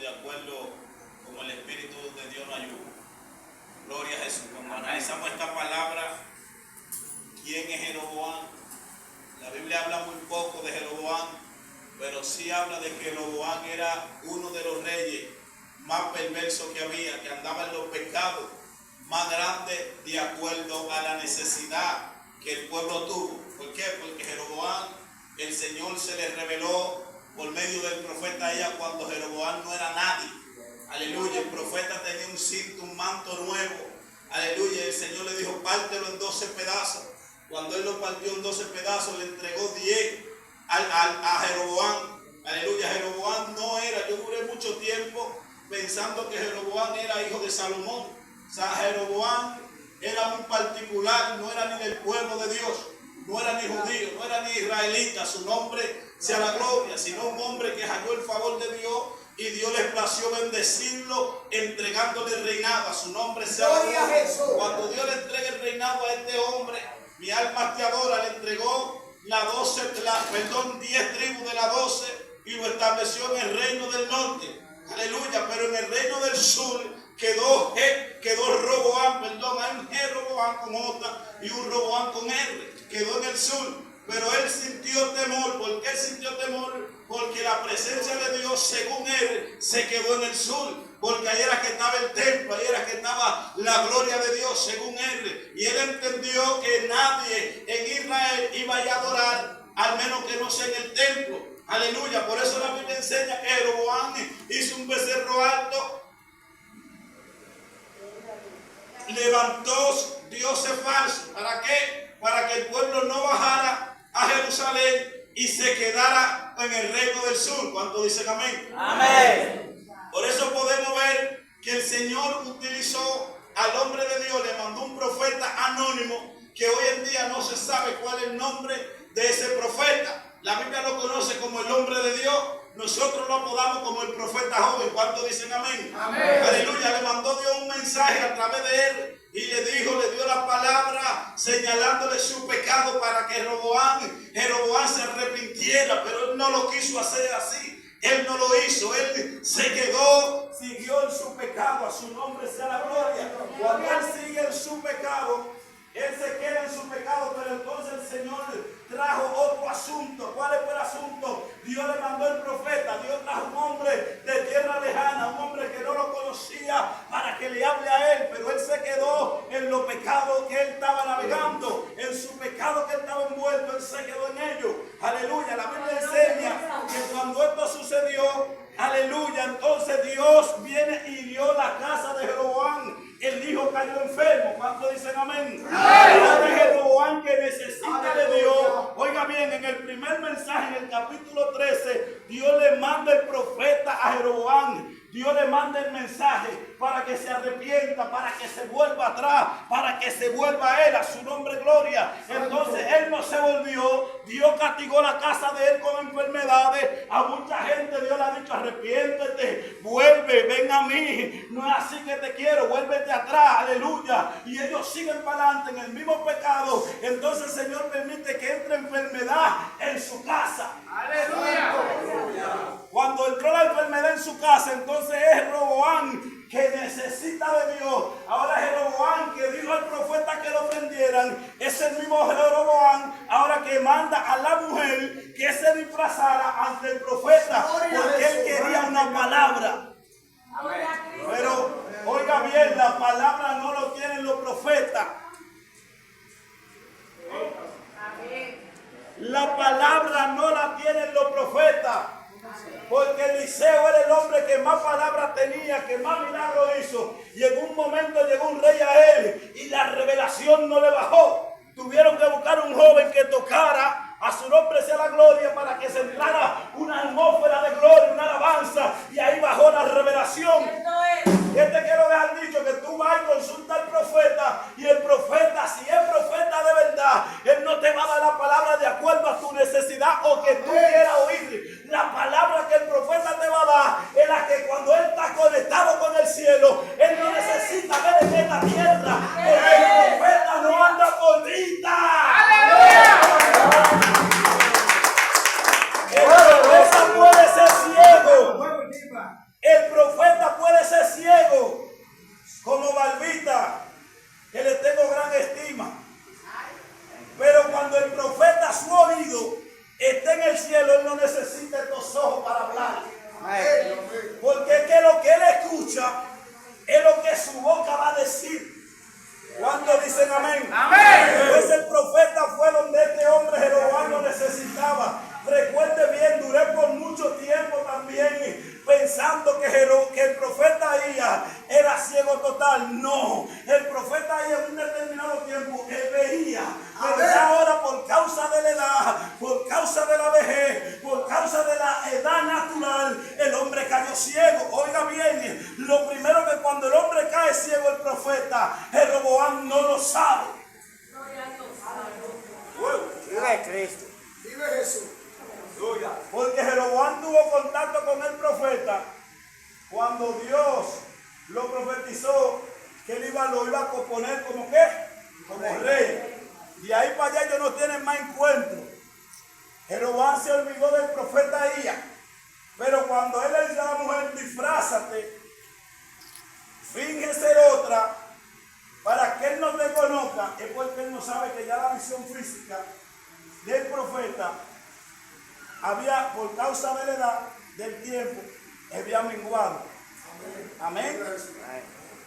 de acuerdo como el Espíritu de Dios nos ayuda. Gloria a Jesús. Cuando analizamos esta palabra, ¿quién es Jeroboam? La Biblia habla muy poco de Jeroboam, pero sí habla de que Jeroboam era uno de los reyes más perversos que había, que andaba en los pecados más grandes de acuerdo a la necesidad que el pueblo tuvo. ¿Por qué? Porque Jeroboam, el Señor se le reveló por medio del profeta a ella cuando Jeroboam no era nadie. Aleluya, el profeta tenía un cinto, un manto nuevo. Aleluya, el Señor le dijo, pártelo en 12 pedazos. Cuando él lo partió en 12 pedazos, le entregó 10 a Jeroboam. Aleluya, Jeroboam no era, yo duré mucho tiempo pensando que Jeroboam era hijo de Salomón. O sea, Jeroboam era un particular, no era ni del pueblo de Dios, no era ni judío, no era ni israelita, su nombre sea la gloria, sino un hombre que halló el favor de Dios y Dios le plació bendecirlo, entregándole el reinado, a su nombre sea la gloria. Cuando Dios le entrega el reinado a este hombre, mi alma te adora, le entregó 10 tribus de las 12 y lo estableció en el reino del norte. Aleluya, pero en el reino del sur quedó Roboam, hay un Jeroboam con J y un Roboam con R, quedó en el sur, pero él sintió temor. ¿Por qué sintió temor? Porque la presencia de Dios, según él, se quedó en el sur, porque ahí era que estaba el templo, ahí era que estaba la gloria de Dios, según él, y él entendió que nadie en Israel iba a ir a adorar, al menos que no sea en el templo. Aleluya, por eso la Biblia enseña que Jeroboam hizo un becerro alto, levantó dioses falsos. ¿Para qué? Para que el pueblo no bajara a Jerusalén y se quedara en el reino del sur. ¿Cuántos dicen amén? Amén. Por eso podemos ver que el Señor utilizó al hombre de Dios, le mandó un profeta anónimo, que hoy en día no se sabe cuál es el nombre de ese profeta. La Biblia lo conoce como el hombre de Dios. Nosotros lo apodamos como el profeta joven. ¿Cuántos dicen amén? Amén. Aleluya. Le mandó Dios un mensaje a través de él y le dio la palabra señalándole su pecado para que Jeroboam se arrepintiera, pero él no lo quiso hacer así. Él no lo hizo, él se quedó, siguió en su pecado. A su nombre sea la gloria. Cuando él sigue en su pecado, él se queda en su pecado, pero entonces el Señor trajo otro asunto. ¿Cuál fue el asunto? Dios le mandó el profeta. Dios trajo un hombre de tierra lejana, un hombre que no lo conocía, para que le hable a él, pero él se quedó en los pecados que él estaba navegando, en su pecado que él estaba envuelto, él se quedó en ello. Aleluya, la Biblia enseña que cuando esto sucedió, aleluya, entonces Dios viene y dio la casa de Jeroboam. El hijo cayó enfermo. ¿Cuántos dicen amén? Ahora Jeroboam, que necesita de Dios. Oiga bien, en el primer mensaje, en el capítulo 13, Dios le manda el profeta a Jeroboam. Dios le manda el mensaje para que se arrepienta, para que se vuelva atrás, para que se vuelva a él, a su nombre gloria. Entonces él no se volvió. Dios castigó la casa de él con enfermedades. A mucha gente Dios le ha dicho, arrepiéntete, vuelve, ven a mí. No es así que te quiero, vuélvete atrás, aleluya. Y ellos siguen para adelante en el mismo pecado. Entonces el Señor permite que entre enfermedad en su casa. Aleluya. Cuando entró la enfermedad en su casa, entonces es Jeroboam que necesita de Dios. Ahora Jeroboam, que dijo al profeta que lo prendieran, es el mismo Jeroboam ahora que manda a la mujer que se disfrazara ante el profeta, porque él quería una palabra. Pero oiga bien, la palabra no lo tienen los profetas. La palabra no la tienen los profetas. Porque Eliseo era el hombre que más palabras tenía, que más milagros hizo. Y en un momento llegó un rey a él y la revelación no le bajó. Tuvieron que buscar un joven que tocara, a su nombre sea la gloria, para que se entrara una atmósfera de gloria, una alabanza. Y ahí bajó la revelación. Y te quiero dejar dicho que tú vas y consulta al profeta. Y el profeta, si es profeta de verdad, él no te va a dar la palabra de acuerdo a tu necesidad o que tú quieras oír. La palabra que el profeta te va a dar es la que cuando él está conectado con el cielo, él no necesita ver en esta tierra. Porque el profeta no anda por vista. ¡Aleluya! El profeta puede ser El profeta puede ser ciego, como Barbita, que le tengo gran estima. Pero cuando el profeta, su oído, está en el cielo, él no necesita estos ojos para hablar. Porque es que lo que él escucha es lo que su boca va a decir. ¿Cuántos dicen amén? Amén. Pues el profeta fue donde este hombre Jeroboam lo necesitaba. Recuerde bien, duré por mucho tiempo también pensando que el profeta Ahías era ciego total. No, el profeta Ahías en un determinado tiempo él veía, pero ya ahora por causa de la edad, por causa de la vejez, por causa de la edad natural, el hombre cayó ciego. Oiga bien, lo primero que cuando el hombre cae ciego, el profeta Jeroboam no lo sabe. Vive Cristo. Vive Jesús. Porque Jeroboam tuvo contacto con el profeta cuando Dios lo profetizó que él lo iba a poner como ¿qué? Como rey. Y ahí para allá ellos no tienen más encuentro. Jeroboam se olvidó del profeta Ahías. Pero cuando él le dice a la mujer, disfrázate, finge ser otra, para que él no te conozca, es porque él no sabe que ya la visión física del profeta había, por causa de la edad, del tiempo, había menguado. Amén.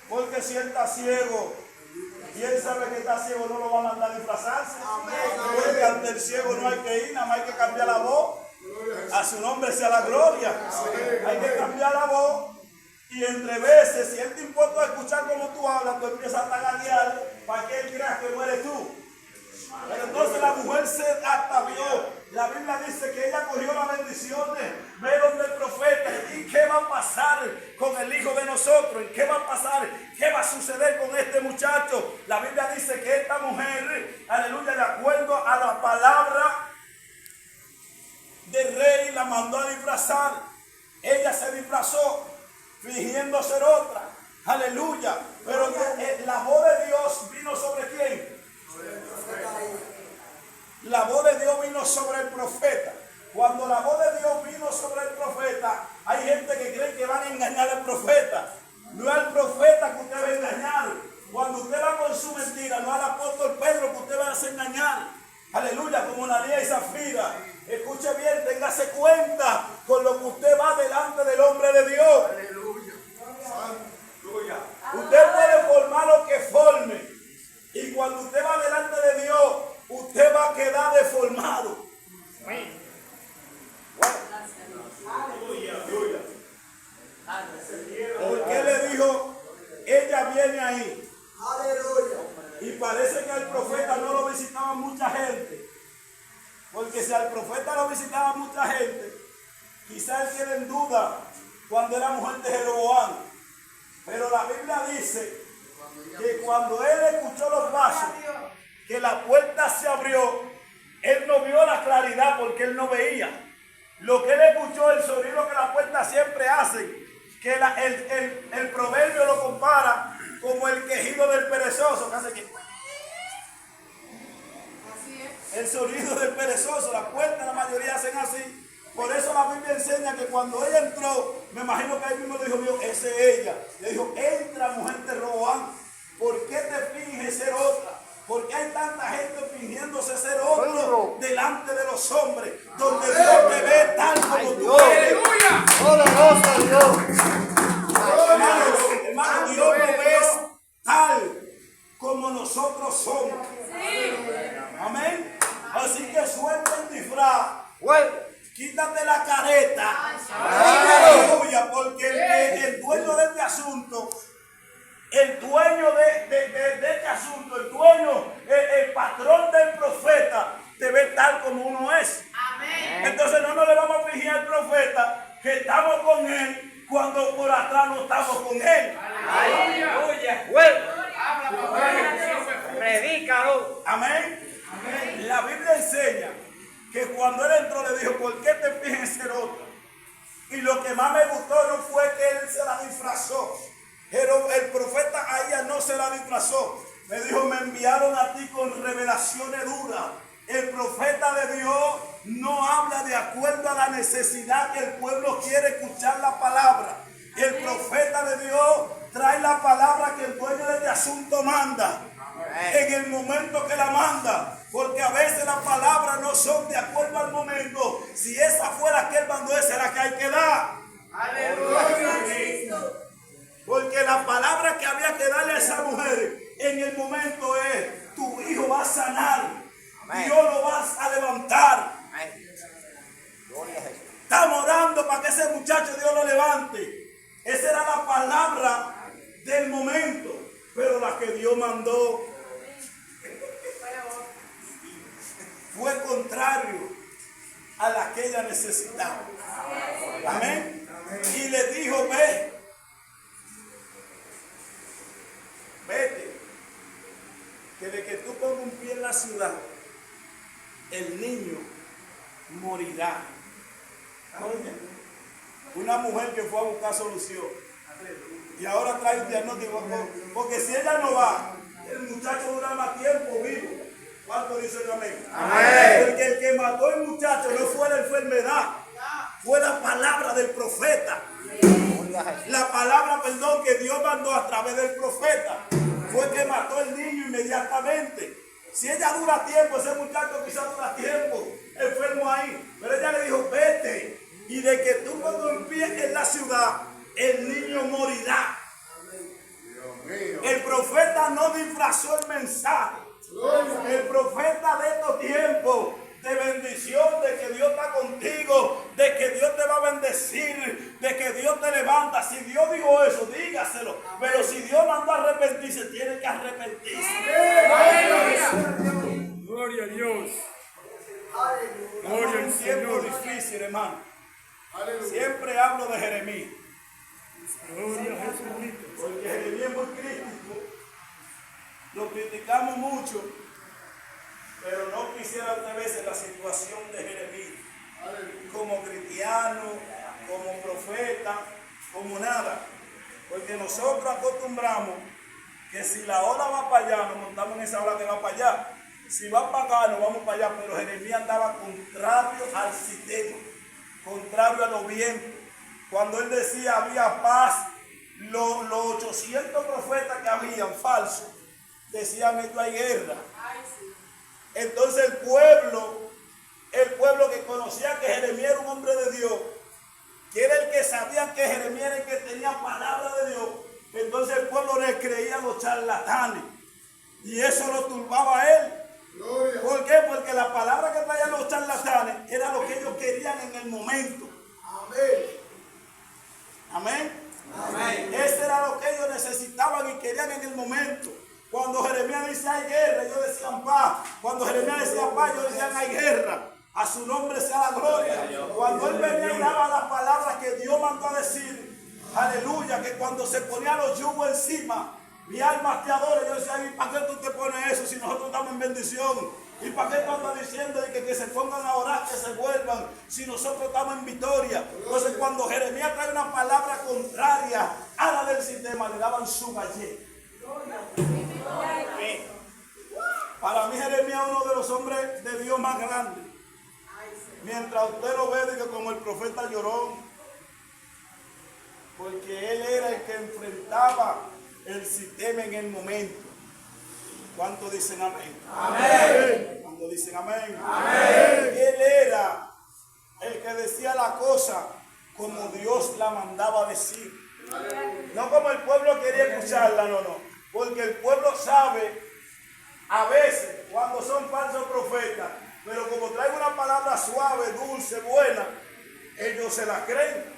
Porque si él está ciego y él sabe que está ciego, no lo va a mandar a disfrazarse. Porque ante el ciego no hay que ir, nada más hay que cambiar la voz. A su nombre sea la gloria. Hay que cambiar la voz. Y entre veces, si él te importa escuchar como tú hablas, tú empiezas a taganear para que él crea que no eres tú. Pero entonces la mujer se atavió. La Biblia dice que ella cogió las bendiciones, ve donde el profeta, y qué va a pasar con el hijo de nosotros, y qué va a pasar, qué va a suceder con este muchacho. La Biblia dice que esta mujer, aleluya, de acuerdo a la palabra del rey, la mandó a disfrazar. Ella se disfrazó fingiendo ser otra, aleluya. Pero la voz de Dios vino sobre quién. La voz de Dios vino sobre el profeta. Cuando la voz de Dios vino sobre el profeta, hay gente que cree que van a engañar al profeta. No es al profeta que usted va a engañar. Cuando usted va con su mentira, no al apóstol Pedro que usted va a hacer engañar. Aleluya, como Ananías y Zafira. Escuche bien, téngase cuenta con lo que usted va delante del hombre de Dios. Aleluya. Usted puede formar lo que forme. Y cuando usted va delante de Dios, usted va a quedar deformado. Porque le dijo, ella viene ahí. Y parece que al profeta no lo visitaba mucha gente. Porque si al profeta lo visitaba mucha gente, quizás él quede en duda cuando era mujer de Jeroboam. Pero la Biblia dice que cuando él escuchó los pasos, que la puerta se abrió, él no vio la claridad porque él no veía. Lo que él escuchó, el sonido que la puerta siempre hace, que el proverbio lo compara como el quejido del perezoso, que hace que... El sonido del perezoso, la puerta la mayoría hacen así. Por eso la Biblia enseña que cuando ella entró, me imagino que ahí mismo le dijo, Dios, esa es ella. Le dijo, entra mujer de Jeroboam, ¿por qué te finges ser otra? ¿Por qué hay tanta gente fingiéndose ser otro delante de los hombres? Donde Dios te ve tal como tú eres. ¡Aleluya! ¡Poderoso Dios! Hermano, Dios nos ve tal como nosotros somos. Amén. Así que suelta el disfraz. Quítate la careta. Aleluya, porque el dueño de este asunto, el dueño de este asunto, el patrón del profeta, te ve tal como uno es. Amén. Entonces no nos le vamos a fingir al profeta que estamos con él cuando por atrás no estamos con él. Aleluya. Predícalo. Amén. Amén. La Biblia enseña que cuando él entró le dijo, ¿por qué te finges ser otra? Y lo que más me gustó no fue que él se la disfrazó. Pero el profeta Ahías no se la disfrazó. Me dijo, me enviaron a ti con revelaciones duras. El profeta de Dios no habla de acuerdo a la necesidad que el pueblo quiere escuchar la palabra. El profeta de Dios trae la palabra que el dueño de este asunto manda. En el momento que la manda, porque a veces las palabras no son de acuerdo al momento. Si esa fuera que él mandó, esa es la que hay que dar. Aleluya. Porque la palabra que había que darle a esa mujer en el momento es: tu hijo va a sanar. Amén. Dios lo va a levantar. Amén. Estamos orando para que ese muchacho Dios lo levante. Esa era la palabra del momento. Pero la que Dios mandó fue contrario a la que ella necesitaba. Amén. Y le dijo: vete, que de que tú pongas un pie en la ciudad, el niño morirá. Oye, una mujer que fue a buscar solución y ahora trae un diagnóstico, porque si ella no va, el muchacho dura más tiempo vivo. ¿Cuánto dicen amén? Amén. Porque el que mató al muchacho no fue la enfermedad, fue la palabra del profeta. La palabra, que Dios mandó a través del profeta fue que mató al niño inmediatamente. Si ella dura tiempo, ese muchacho quizás dura tiempo enfermo ahí, pero ella le dijo: vete, y de que tú cuando empieces en la ciudad, el niño morirá. El profeta no disfrazó el mensaje. El profeta de estos tiempos de bendición, de que Dios está contigo, de que Dios te va a bendecir, de que Dios te levanta. Si Dios dijo eso, dígaselo. Pero si Dios mandó a arrepentirse, tiene que arrepentirse. Gloria a Dios. Gloria al Señor. Es difícil, hermano. Siempre hablo de Jeremías. Gloria a Jesucristo. Porque Jeremías es muy crítico. Lo criticamos mucho, pero no quisiera otra vez la situación de Jeremías. Como cristiano, como profeta, como nada. Porque nosotros acostumbramos que si la ola va para allá, nos montamos en esa ola que va para allá. Si va para acá, nos vamos para allá. Pero Jeremías andaba contrario al sistema, contrario a los vientos. Cuando él decía había paz, los 800 profetas que habían falsos decían: esto hay guerra. Entonces el pueblo que conocía que Jeremías era un hombre de Dios, que era el que sabía que Jeremías era el que tenía palabra de Dios, entonces el pueblo le creía a los charlatanes y eso lo turbaba a él. ¿Por qué? Porque la palabra que traían los charlatanes era lo que ellos querían en el momento. Amén. Amén. Ese era lo que ellos necesitaban y querían en el momento. Cuando Jeremías decía hay guerra, ellos decían paz. Cuando Jeremías decía paz, ellos decían hay guerra. A su nombre sea la gloria. Cuando él venía y daba las palabras que Dios mandó a decir, aleluya, que cuando se ponían los yugos encima, mi alma te adora. Yo decía: ¿y para qué tú te pones eso si nosotros estamos en bendición? ¿Y para qué tú andas diciendo que se pongan a orar, que se vuelvan, si nosotros estamos en victoria? Entonces cuando Jeremías trae una palabra contraria a la del sistema, le daban su galleta. Para mí Jeremías es uno de los hombres de Dios más grandes. Mientras usted lo ve, digo, como el profeta llorón, porque él era el que enfrentaba el sistema en el momento. ¿Cuántos dicen amén? Amén. ¿Cuántos dicen amén? Amén. Él era el que decía la cosa como Dios la mandaba decir. No como el pueblo quería escucharla, no. Porque el pueblo sabe a veces cuando son falsos profetas, pero como traen una palabra suave, dulce, buena, ellos se la creen.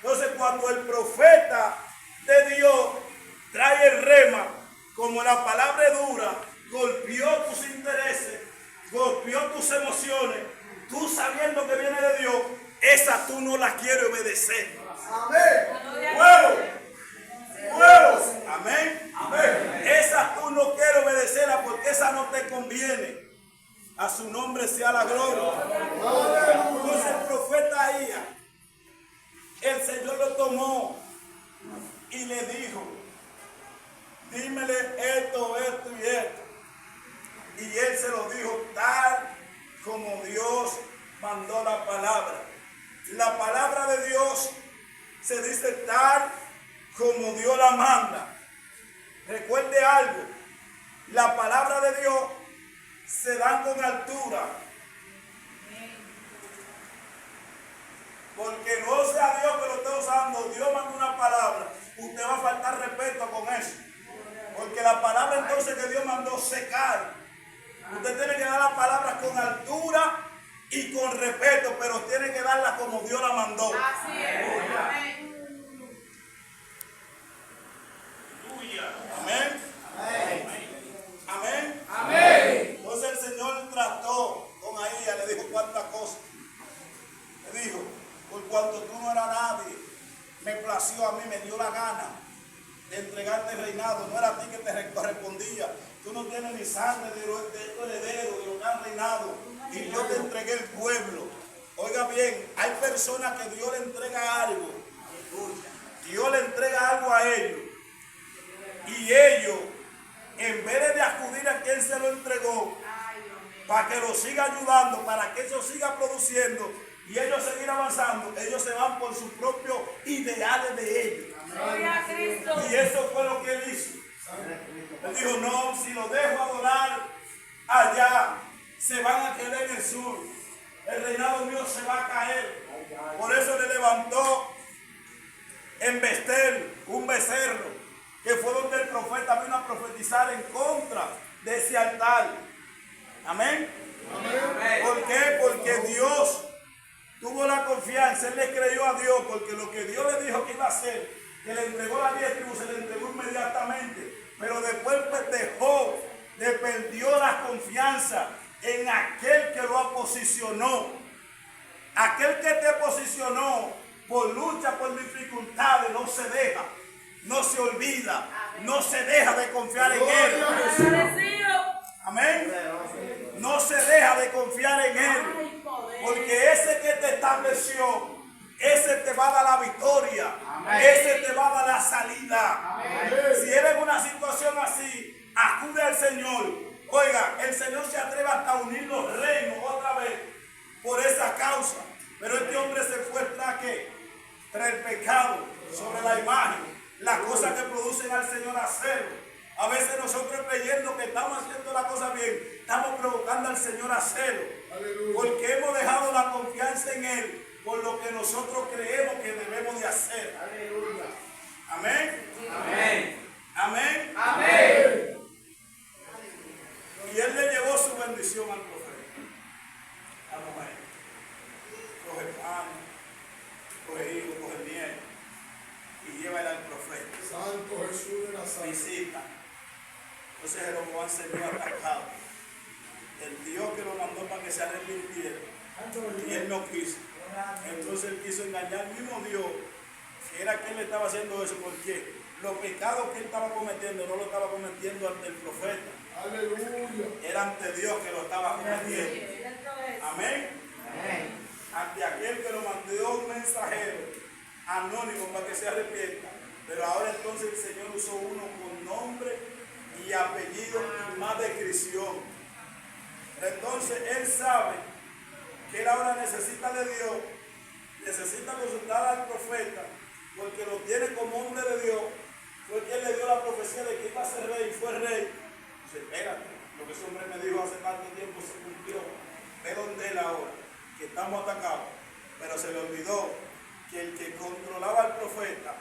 Entonces cuando el profeta de Dios trae el rema, como la palabra es dura, golpeó tus intereses, golpeó tus emociones, tú sabiendo que viene de Dios, esa tú no la quieres obedecer. Amén. ¡Huevos! Amén. Amén. Esa tú no quieres obedecerla porque esa no te conviene. A su nombre sea la gloria. Entonces el profeta Ahías, el Señor lo tomó y le dijo: dímele esto y esto. Y él se lo dijo tal como Dios mandó la palabra. La palabra de Dios se dice tal como Dios la manda. Recuerde algo, la palabra de Dios se da con altura. Porque no sea Dios que lo esté usando, Dios manda una palabra, usted va a faltar respeto con eso. Porque la palabra entonces que Dios mandó se cae. Usted tiene que dar las palabras con altura y con respeto, pero tiene que darlas como Dios la mandó. Así es. Amén. Amén. Amén. Amén. Entonces el Señor trató con Ahías, le dijo cuántas cosas. Le dijo, por cuanto tú no eras nadie, me plació a mí, me dio la gana de entregarte el reinado. No era a ti que te correspondía. Tú no tienes ni sangre de tu heredero, de lo que han reinado. Y yo te entregué el pueblo. Oiga bien, hay personas que Dios le entrega algo. Dios le entrega algo a ellos. Y ellos, en vez de acudir a quien se lo entregó, para que lo siga ayudando, para que eso siga produciendo y ellos seguir avanzando, ellos se van por sus propios ideales de ellos. Gloria a Cristo. Y eso fue lo que él hizo. Él dijo, no, si lo dejo adorar allá, se van a quedar en el sur. El reinado mío se va a caer. Por eso le levantó en Bestel un becerro, que fue donde el profeta vino a profetizar en contra de ese altar. Amén. Amén. ¿Por qué? Porque Dios tuvo la confianza, él le creyó a Dios, porque lo que Dios le dijo que iba a hacer, que le entregó la 10 tribus, se le entregó inmediatamente, pero después perdió la confianza en aquel que lo posicionó. Aquel que te posicionó por lucha, por dificultades, no se deja, no se olvida, no se deja de confiar en él. Amén. No se deja de confiar en él, porque ese que te estableció, ese te va a dar la victoria. Ese te va a dar la salida. Si eres en una situación así, acude al Señor. Oiga, el Señor se atreve hasta a unir los reinos otra vez por esa causa. Pero este hombre se fue tras el pecado, sobre la imagen, las cosas que producen al Señor hacerlo. A veces nosotros creyendo que estamos haciendo la cosa bien, estamos provocando al Señor a hacerlo. Porque hemos dejado la confianza en Él por lo que nosotros creemos que debemos de hacer. Aleluya. Amén. Amén. Amén. Amén. Y Él le llevó su bendición al profeta. A la mujer. Coge pan, coge higo, coge miel y llévala al profeta. Santo Jesús de Nazaret. Visita. Entonces Jeroboam se vio atacado. El Dios que lo mandó para que se arrepintiera. Y él no quiso. Entonces él quiso engañar al mismo Dios, que era que él estaba haciendo eso, porque los pecados que él estaba cometiendo no lo estaba cometiendo ante el profeta. Aleluya. Era ante Dios que lo estaba cometiendo. Amén. Ante aquel que lo mandó un mensajero anónimo para que se arrepienta. Pero ahora entonces el Señor usó uno con nombre y apellido y más descripción. Entonces él sabe que él ahora necesita de Dios, necesita consultar al profeta, porque lo tiene como hombre de Dios. Fue quien le dio la profecía de que iba a ser rey y fue rey. Dice, espérate, lo que ese hombre me dijo hace tanto tiempo se cumplió. Ve donde él ahora, que estamos atacados. Pero se le olvidó que el que controlaba al profeta,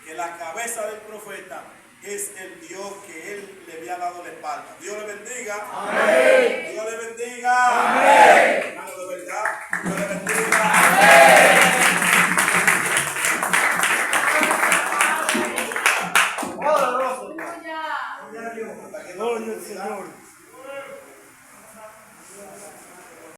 que la cabeza del profeta es el Dios que él le había dado la espalda. Dios le bendiga. Amén. Dios le bendiga. Amén. Hermano, de verdad, Dios le bendiga. Amén. Gloria al Señor.